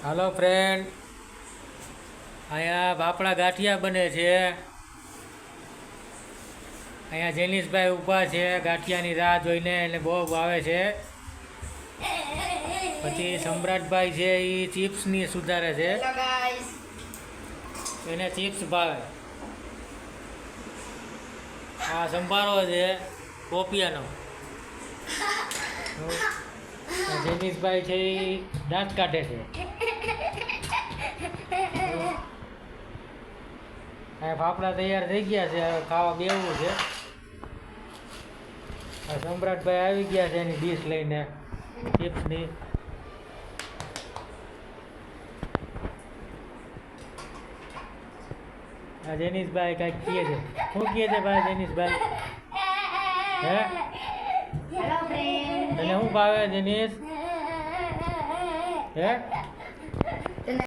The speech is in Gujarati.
હાલો ફ્રેન્ડ, અહીંયા બાપડા ગાંઠિયા બને છે. અહીંયા જેનિશભાઈ ઊભા છે ગાંઠિયાની રાહ જોઈને, એને બહુ ભાવે છે. પછી સમ્રાટભાઈ છે એ ચિપ્સની સુધારે છે, એને ચિપ્સ ભાવે. આ સંભારો છે પોપિયાનો. જેનિશભાઈ છે એ દાંત કાઢે છે. ફાફડા તૈયાર થઈ ગયા છે, હવે ખાવા બેવું છે. સમ્રાટભાઈ આવી ગયા છે એની ડીશ લઈને ચિપ્સની. આ જેનિશભાઈ કાંઈક કહે છે. શું કહે છે ભાઈ જેનિશભાઈ? હે, તને શું ભાવે જેનિશ? હે